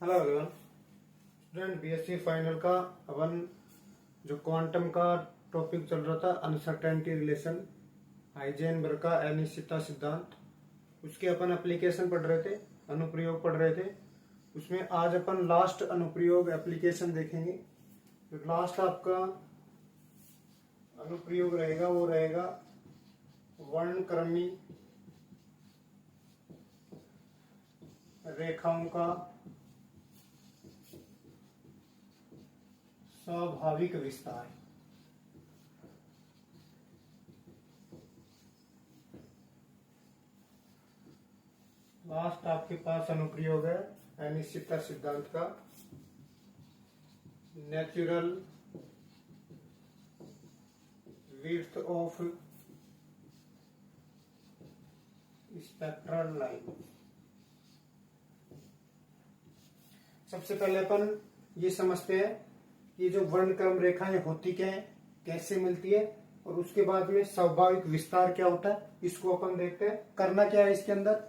Hello everyone student BSc final का अपन जो quantum का टॉपिक चल रहा था अनसर्टेनिटी रिलेशन हाइजेनबर्ग का अनिश्चितता सिद्धांत उसके अपन एप्लीकेशन पढ़ रहे थे, अनुप्रयोग पढ़ रहे थे। उसमें आज अपन लास्ट अनुप्रयोग एप्लीकेशन देखेंगे। जो लास्ट आपका अनुप्रयोग रहेगा वो रहेगा वर्णक्रमी रेखाओं का स्वाभाविक विस्तार। लास्ट आपके पास अनुप्रयोग है अनिश्चितता सिद्धांत का natural width of spectral line. सबसे पहले अपन ये समझते हैं कि जो वर्णक्रम रेखाएं होती क्या है, कैसे मिलती है, और उसके बाद में स्वाभाविक विस्तार क्या होता है, इसको अपन देखते हैं। करना क्या है इसके अंदर,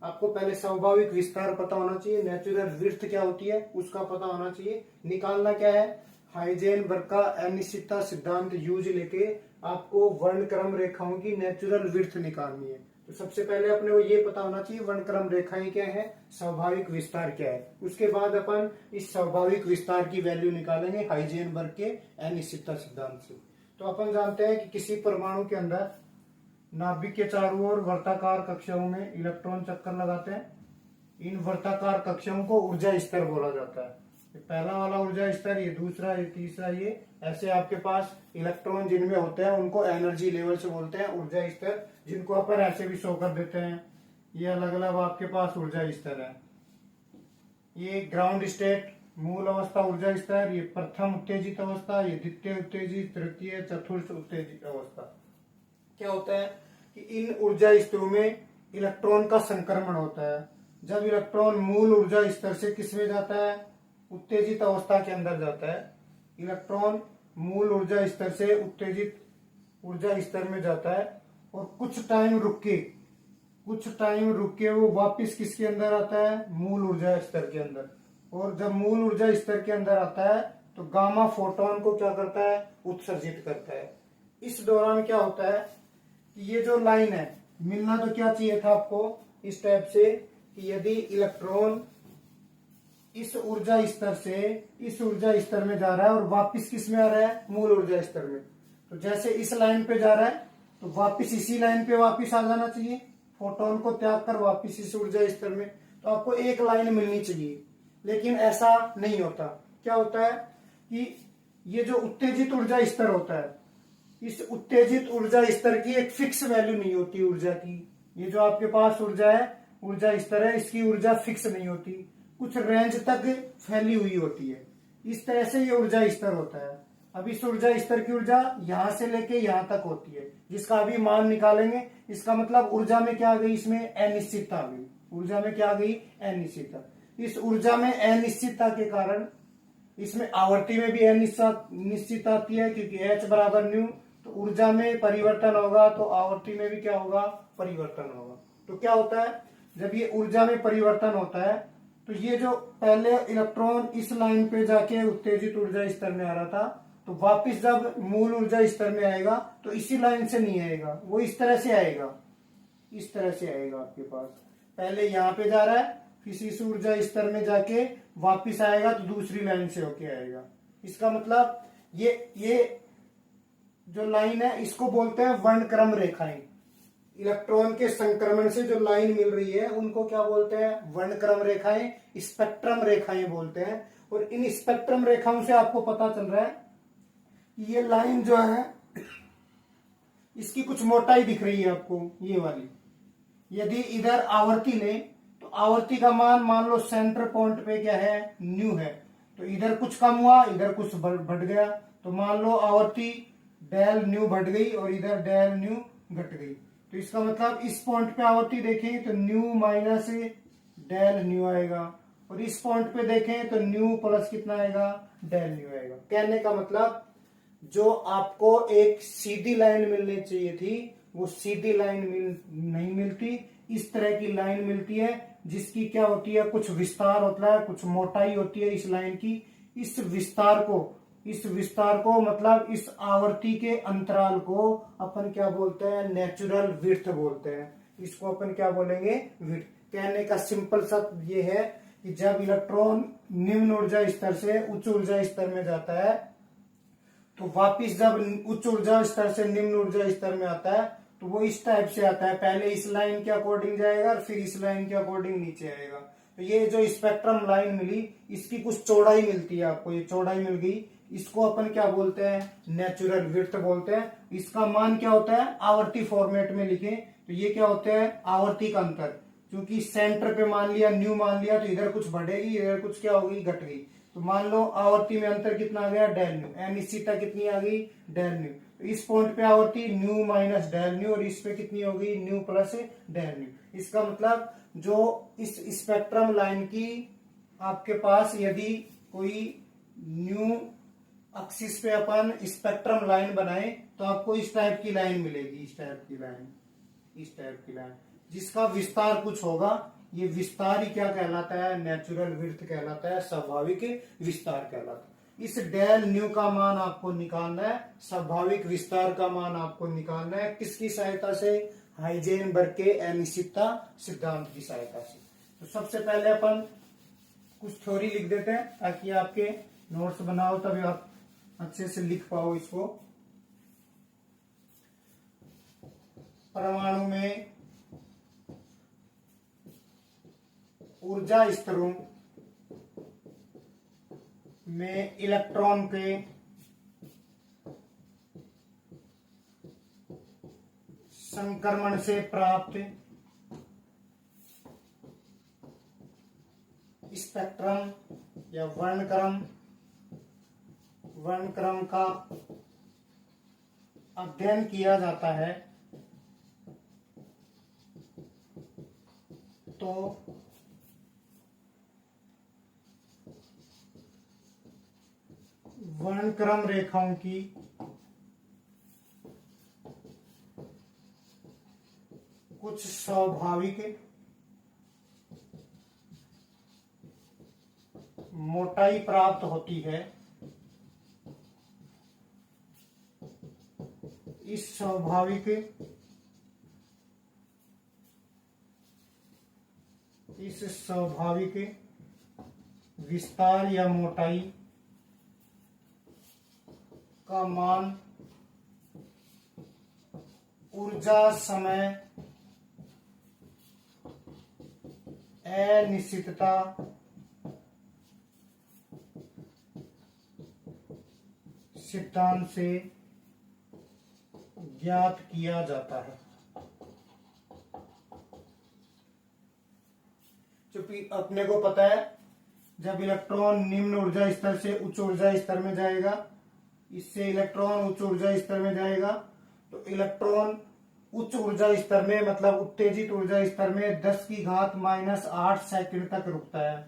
आपको पहले स्वाभाविक विस्तार पता होना चाहिए, नेचुरल विड्थ क्या होती है उसका पता होना चाहिए। निकालना क्या है, हाइजेनबर्ग का अनिश्चितता सिद्धांत यूज लेके आपको वर्णक्रम रेखाओं की नेचुरल विड्थ निकालनी है। तो सबसे पहले अपने को ये पता होना चाहिए वर्णक्रम रेखाएं क्या है, स्वाभाविक विस्तार क्या है। उसके बाद अपन इस स्वाभाविक विस्तार की वैल्यू निकालेंगे हाइजेनबर्ग के अनिश्चितता सिद्धांत से। तो अपन जानते हैं कि किसी परमाणु के अंदर नाभिक के चारों ओर वर्ताकार कक्षाओं में इलेक्ट्रॉन चक्कर लगाते हैं। इन वर्ताकार कक्षाओं को ऊर्जा स्तर बोला जाता है। ये पहला वाला ऊर्जा स्तर, ये दूसरा, ये तीसरा, ये ऐसे आपके पास इलेक्ट्रॉन जिनमें होते हैं उनको एनर्जी लेवल से बोलते हैं ऊर्जा स्तर, जिनको अपन ऐसे भी शो कर देते हैं। ये अलग अलग आपके पास ऊर्जा स्तर है। ये ग्राउंड स्टेट मूल अवस्था ऊर्जा स्तर, ये प्रथम उत्तेजित अवस्था, ये द्वितीय उत्तेजित, तृतीय, चतुर्थ उत्तेजित अवस्था। क्या होता है कि इन ऊर्जा स्तरों में इलेक्ट्रॉन का संक्रमण होता है। जब इलेक्ट्रॉन मूल ऊर्जा स्तर से किसमें जाता है, उत्तेजित अवस्था के अंदर जाता है। इलेक्ट्रॉन मूल ऊर्जा स्तर से उत्तेजित ऊर्जा स्तर में जाता है और कुछ टाइम रुक के वो वापस किसके अंदर आता है, मूल ऊर्जा स्तर के अंदर। और जब मूल ऊर्जा स्तर के अंदर आता है तो गामा फोटोन को क्या करता है, उत्सर्जित करता है। इस दौरान क्या होता है कि ये जो लाइन है, मिलना तो क्या चाहिए था आपको इस टाइप से कि यदि इलेक्ट्रॉन इस ऊर्जा स्तर से इस ऊर्जा स्तर में जा रहा है और वापस किस में आ रहा है, मूल ऊर्जा स्तर में, तो जैसे इस लाइन पे जा रहा है तो वापस इसी लाइन पे वापस आ जाना चाहिए, फोटोन को त्याग कर वापस इस ऊर्जा स्तर में। तो आपको एक लाइन मिलनी चाहिए, लेकिन ऐसा नहीं होता। क्या होता है कि ये जो उत्तेजित ऊर्जा स्तर होता है, इस उत्तेजित ऊर्जा स्तर की एक फिक्स वैल्यू नहीं होती ऊर्जा की। ये जो आपके पास ऊर्जा है, ऊर्जा स्तर है, इसकी ऊर्जा फिक्स नहीं होती, कुछ रेंज तक फैली हुई होती है। इस तरह से ये ऊर्जा स्तर होता है। अब इस ऊर्जा स्तर की ऊर्जा यहां से लेके यहां तक होती है, जिसका अभी मान निकालेंगे। इसका मतलब ऊर्जा में क्या आ गई, इसमें अनिश्चितता आ गई। ऊर्जा में क्या आ गई, अनिश्चितता। इस ऊर्जा में अनिश्चितता के कारण इसमें आवर्ती में भी अनिश्चितता आती है, क्योंकि H बराबर न्यू, तो ऊर्जा में परिवर्तन होगा तो आवर्ती में भी क्या होगा, परिवर्तन होगा। तो क्या होता है, जब ये ऊर्जा में परिवर्तन होता है तो ये जो पहले इलेक्ट्रॉन इस लाइन पे जाके उत्तेजित ऊर्जा स्तर में आ रहा था, तो वापस जब मूल ऊर्जा स्तर में आएगा तो इसी लाइन से नहीं आएगा, वो इस तरह से आएगा, इस तरह से आएगा। आपके पास पहले यहाँ पे जा रहा है, फिर इस ऊर्जा स्तर में जाके वापिस आएगा तो दूसरी लाइन से होके आएगा। इसका मतलब ये जो लाइन है इसको बोलते हैं वर्णक्रम रेखाएं। इलेक्ट्रॉन के संक्रमण से जो लाइन मिल रही है उनको क्या बोलते हैं, वर्णक्रम रेखाएं, स्पेक्ट्रम रेखाएं बोलते हैं। और इन स्पेक्ट्रम रेखाओं से आपको पता चल रहा है कि ये लाइन जो है इसकी कुछ मोटाई दिख रही है आपको, ये वाली। यदि इधर आवर्ती लें तो आवर्ती का मान लो सेंटर पॉइंट पे क्या है, न्यू है, तो इधर कुछ कम हुआ, इधर कुछ बढ़ गया, तो मान लो आवर्ती डेल न्यू बढ़ गई और इधर डेल न्यू घट गई। तो इसका मतलब इस पॉइंट पे आवर्ती देखें तो न्यू माइनस डेल न्यू आएगा, और इस पॉइंट पे देखें तो न्यू प्लस कितना आएगा, डेल न्यू आएगा। कहने का मतलब जो आपको एक सीधी लाइन मिलनी चाहिए थी वो सीधी लाइन नहीं मिलती, इस तरह की लाइन मिलती है जिसकी क्या होती है, कुछ विस्तार होता है, कुछ मोटाई होती है इस लाइन की। इस विस्तार को मतलब इस आवर्ती के अंतराल को अपन क्या बोलते हैं, नेचुरल विड्थ बोलते हैं। इसको अपन क्या बोलेंगे, विड्थ। कहने का सिंपल शब्द ये है कि जब इलेक्ट्रॉन निम्न ऊर्जा स्तर से उच्च ऊर्जा स्तर में जाता है, तो वापिस जब उच्च ऊर्जा स्तर से निम्न ऊर्जा स्तर में आता है तो वो इस टाइप से आता है, पहले इस लाइन के अकॉर्डिंग जाएगा और फिर इस लाइन के अकॉर्डिंग नीचे आएगा। तो ये जो स्पेक्ट्रम लाइन मिली, इसकी कुछ चौड़ाई मिलती है आपको, ये चौड़ाई मिल गई, इसको अपन क्या बोलते हैं, नेचुरल विड्थ बोलते हैं। इसका मान क्या होता है, आवर्ती फॉर्मेट में लिखें तो ये क्या होता है, आवर्ती का अंतर। क्योंकि सेंटर पे मान लिया, न्यू मान लिया, तो इधर कुछ बढ़ेगी, इधर कुछ क्या होगी, घट गई। तो मान लो आवर्ती में अंतर कितना आ गया, डेल न्यू। अनिश्चितता कितनी आ गई, डेल न्यू। तो इस पॉइंट पे आवर्ती न्यू माइनस डेल न्यू, और इस पे कितनी होगी, न्यू प्लस डेल न्यू। इसका मतलब जो इस स्पेक्ट्रम लाइन की आपके पास यदि कोई न्यू एक्सिस पे अपन स्पेक्ट्रम लाइन बनाए तो आपको इस टाइप की लाइन मिलेगी, इस टाइप की लाइन, इस टाइप की लाइन, जिसका विस्तार कुछ होगा। ये विस्तार ही क्या कहलाता है, नेचुरल विड्थ कहलाता है, स्वाभाविक विस्तार कहलाता है। इस डेल न्यू का मान आपको निकालना है, स्वाभाविक विस्तार का मान आपको निकालना है, किसकी सहायता से, हाइजेनबर्ग के अनिश्चितता सिद्धांत की सहायता से। तो सबसे पहले अपन कुछ थ्योरी लिख देते हैं ताकि आपके नोट्स बनाओ तभी आप अच्छे से लिख पाओ इसको। परमाणु में ऊर्जा स्तरों में इलेक्ट्रॉन के संक्रमण से प्राप्त स्पेक्ट्रम या वर्णक्रम का अध्ययन किया जाता है, तो वर्णक्रम रेखाओं की कुछ स्वाभाविक मोटाई प्राप्त होती है। इस स्वाभाविक विस्तार या मोटाई का मान ऊर्जा समय अनिश्चितता सिद्धांत से ज्ञात किया जाता है। चूंकि अपने को पता है जब इलेक्ट्रॉन निम्न ऊर्जा स्तर से उच्च ऊर्जा स्तर में जाएगा, इससे इलेक्ट्रॉन उच्च ऊर्जा स्तर में जाएगा, तो इलेक्ट्रॉन उच्च ऊर्जा स्तर में मतलब उत्तेजित ऊर्जा स्तर में 10 की घात -8 सेकंड तक रुकता है।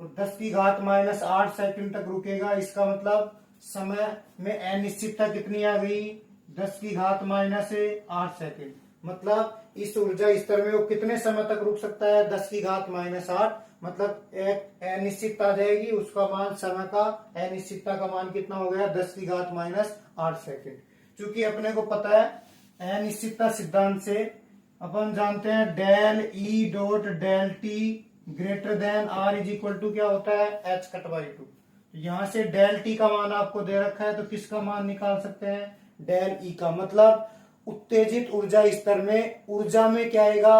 तो 10 की घात -8 सेकंड तक रुकेगा, इसका मतलब समय में अनिश्चितता कितनी आ गई, 10 की घात -8 सेकंड। मतलब इस ऊर्जा स्तर में वो कितने समय तक रुक सकता है, 10 की घात -8, मतलब एक अनिश्चितता आ जाएगी, उसका मान समय का अनिश्चितता का मान कितना हो गया, 10 की घात -8 सेकंड। क्योंकि अपने को पता है अनिश्चितता सिद्धांत से अपन जानते हैं del E dot del T greater than R is equal to क्या होता है, एच कट बाई 2। यहां से डेल टी का मान आपको दे रखा है, तो किसका मान निकाल सकते हैं, डेल ई का। मतलब उत्तेजित ऊर्जा स्तर में ऊर्जा में क्या आएगा,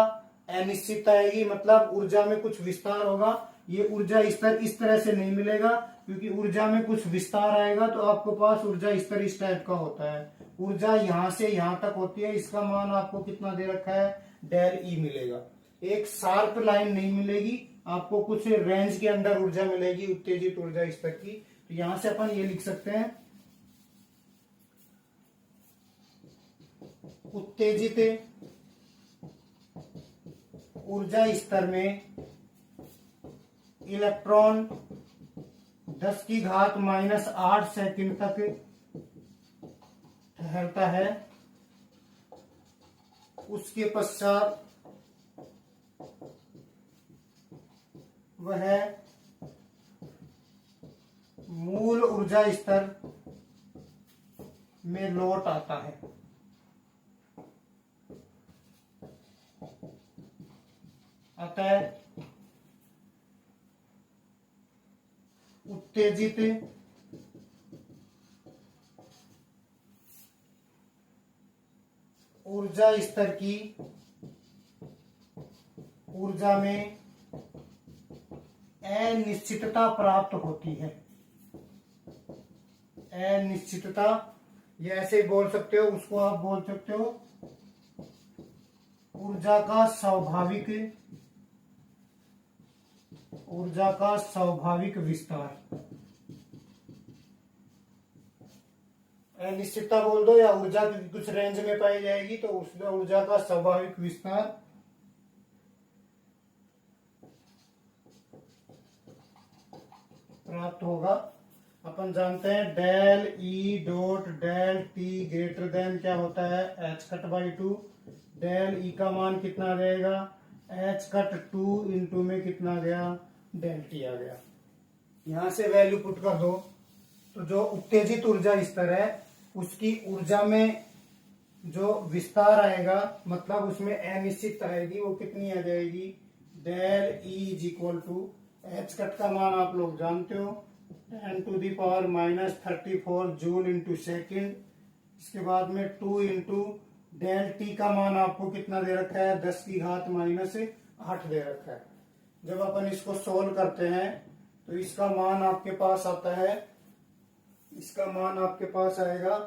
अनिश्चितता आएगी, मतलब ऊर्जा में कुछ विस्तार होगा। ये ऊर्जा स्तर इस तरह से नहीं मिलेगा, क्योंकि ऊर्जा में कुछ विस्तार आएगा तो आपको पास ऊर्जा स्तर इस टाइप का होता है। ऊर्जा यहां से यहां तक होती है, इसका मान आपको कितना दे रखा है, डेल ई मिलेगा। एक शार्प लाइन नहीं मिलेगी आपको, कुछ रेंज के अंदर ऊर्जा मिलेगी उत्तेजित ऊर्जा स्तर की। तो यहां से अपन ये लिख सकते हैं, उत्तेजित ऊर्जा स्तर में इलेक्ट्रॉन 10 की घात -8 सेकंड तक ठहरता है, उसके पश्चात वह मूल ऊर्जा स्तर में लौट आता है। अतः उत्तेजित ऊर्जा स्तर की ऊर्जा में अनिश्चितता प्राप्त होती है। अनिश्चितता, ये ऐसे बोल सकते हो, उसको आप बोल सकते हो ऊर्जा का स्वाभाविक विस्तार। अनिश्चितता बोल दो या ऊर्जा कुछ रेंज में पाई जाएगी तो उस ऊर्जा का स्वाभाविक विस्तार प्राप्त होगा। अपन जानते हैं del E dot del T greater than क्या होता है, H cut by two. Del E का मान कितना आ जाएगा, एच कट 2 इंटू में कितना गया, डेल टी आ गया। यहां से वैल्यू पुट कर दो तो जो उत्तेजित ऊर्जा स्तर है उसकी ऊर्जा में जो विस्तार आएगा, मतलब उसमें अनिश्चित आएगी, वो कितनी आ जाएगी, del E is equal to H cut का मान आप लोग जानते हो 10⁻⁻34 जूल इंटू सेकेंड। इसके बाद में 2 इंटू डेल टी का मान आपको कितना दे रखा है, 10⁻⁸ दे रखा है। जब अपन इसको सोल्व करते हैं तो इसका मान आपके पास आता है, इसका मान आपके पास आएगा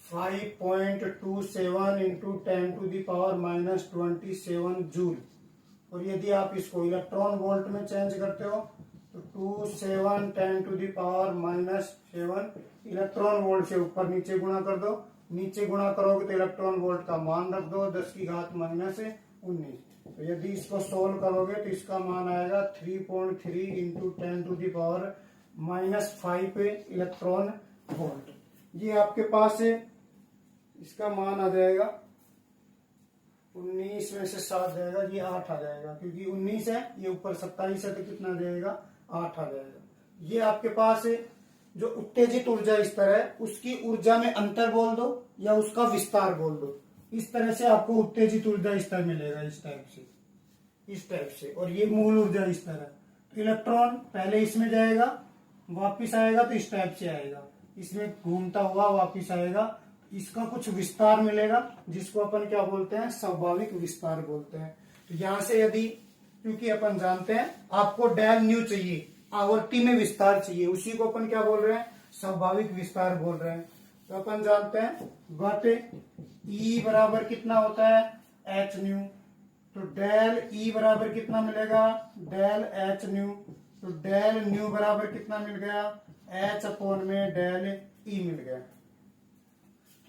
5.27 इंटू 10⁻⁻27 जूल। और यदि आप इसको इलेक्ट्रॉन वोल्ट में चेंज करते हो तो 27 10⁻⁻7 इलेक्ट्रॉन वोल्ट से ऊपर नीचे गुणा कर दो। नीचे गुणा करोगे तो इलेक्ट्रॉन वोल्ट का मान रख दो 10⁻⁻19। तो यदि इसको सोल्व करोगे तो इसका मान आएगा 3.3 इंटू 10⁻⁻5 इलेक्ट्रॉन वोल्ट। ये आपके पास है, इसका मान आ जाएगा 19 में से 7 जाएगा, ये 8 आ जाएगा, क्योंकि 19 है, ये ऊपर 27 है तो कितना जाएगा, 8 आ जाएगा। ये आपके पास है जो उत्तेजित ऊर्जा स्तर है उसकी ऊर्जा में अंतर बोल दो या उसका विस्तार बोल दो, इस तरह से आपको उत्तेजित ऊर्जा स्तर मिलेगा, इस टाइप से। और ये मूल ऊर्जा स्तर है। तो इलेक्ट्रॉन पहले इसमें जाएगा, वापिस आएगा तो इस टाइप से आएगा, इसमें घूमता हुआ वापिस आएगा, इसका कुछ विस्तार मिलेगा जिसको अपन क्या बोलते हैं, स्वाभाविक विस्तार बोलते हैं। तो यहां से यदि, क्योंकि अपन जानते हैं आपको डेल न्यू चाहिए, आवर्ती में विस्तार चाहिए, उसी को अपन क्या बोल रहे हैं, स्वाभाविक विस्तार बोल रहे हैं। तो अपन जानते हैं बट ई बराबर कितना होता है, एच न्यू। तो डेल ई बराबर कितना मिलेगा, डेल एच न्यू। तो डेल न्यू बराबर कितना मिल गया, एच अपॉन में डेल ई मिल गया।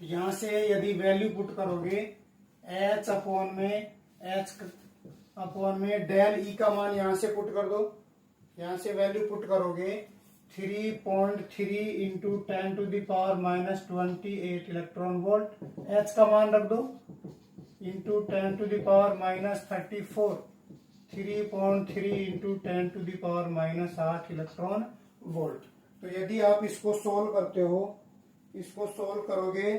तो यहां से यदि वैल्यू पुट करोगे एच अपॉन में डेल ई का मान यहां से पुट कर दो, यहां से वैल्यू पुट करोगे 3.3 इंटू 10⁻⁻28 इलेक्ट्रॉन वोल्ट। एच का मान रख दो इंटू 10⁻⁻34, 3.3 इंटू 10⁻⁸ इलेक्ट्रॉन वोल्ट। तो यदि आप इसको सोल्व करते हो, इसको सोल्व करोगे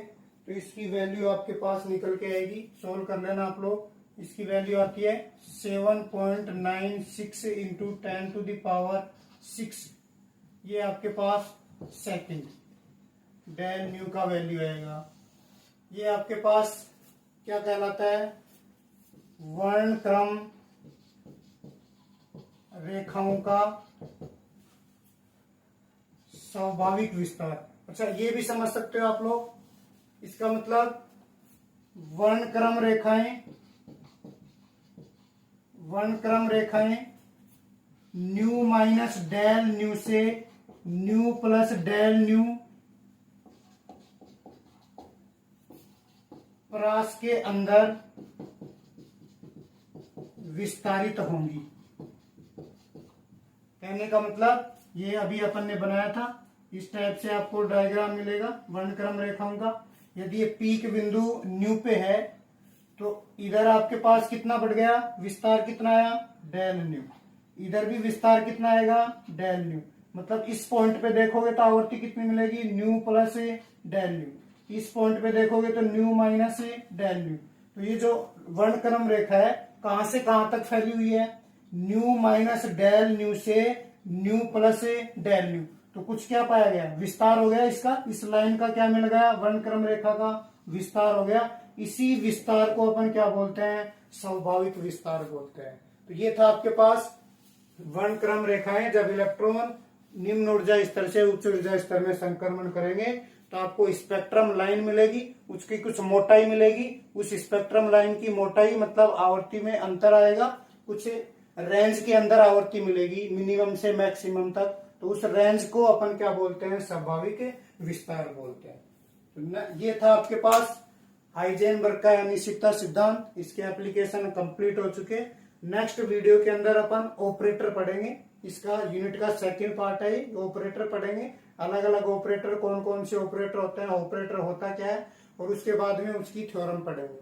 तो इसकी वैल्यू आपके पास निकल के आएगी, सोल्व कर लेना आप लोग। इसकी वैल्यू आती है 7.96 इंटू 10⁻6, ये आपके पास सेकंड डेल न्यू का वैल्यू आएगा। ये आपके पास क्या कहलाता है, वर्णक्रम रेखाओं का स्वाभाविक विस्तार। अच्छा, ये भी समझ सकते हो आप लोग, इसका मतलब वर्णक्रम रेखाएं न्यू माइनस डेल न्यू से न्यू प्लस डेल न्यू परास के अंदर विस्तारित होंगी। कहने का मतलब ये अभी अपन ने बनाया था, इस टाइप से आपको डायग्राम मिलेगा वर्णक्रम रेखाओं का। यदि ये पीक बिंदु न्यू पे है तो इधर आपके पास कितना बढ़ गया, विस्तार कितना आया, डेल न्यू। इधर भी विस्तार कितना आएगा, डेल न्यू। मतलब इस पॉइंट पे देखोगे तो आवर्ती कितनी मिलेगी, न्यू प्लस डेल न्यू। इस पॉइंट पे देखोगे तो न्यू माइनस डेल न्यू। तो ये जो वर्णक्रम रेखा है कहां से कहां तक फैली हुई है, न्यू माइनस डेल न्यू से न्यू प्लस डेल न्यू। तो कुछ क्या पाया गया, विस्तार हो गया इसका, इस लाइन का क्या मिल गया, वर्णक्रम रेखा का विस्तार हो गया। इसी विस्तार को अपन क्या बोलते हैं, स्वाभाविक विस्तार बोलते हैं। तो ये था आपके पास वर्णक्रम रेखाएं। जब इलेक्ट्रॉन निम्न ऊर्जा स्तर से उच्च ऊर्जा स्तर में संक्रमण करेंगे तो आपको स्पेक्ट्रम लाइन मिलेगी, उसकी कुछ मोटाई मिलेगी। उस स्पेक्ट्रम लाइन की मोटाई मतलब आवर्ती में अंतर आएगा, कुछ रेंज के अंदर आवर्ती मिलेगी मिनिमम से मैक्सिमम तक। तो उस रेंज को अपन क्या बोलते हैं, स्वाभाविक विस्तार बोलते हैं। तो ये था आपके पास हाइजेनबर्ग का अनिश्चितता सिद्धांत। इसके एप्लीकेशन कंप्लीट हो चुके। नेक्स्ट वीडियो के अंदर अपन ऑपरेटर पढ़ेंगे, इसका यूनिट का सेकंड पार्ट है, ऑपरेटर पढ़ेंगे। अलग अलग ऑपरेटर, कौन कौन से ऑपरेटर होते हैं, ऑपरेटर होता क्या है, और उसके बाद में उसकी थ्योरम पढ़ेंगे।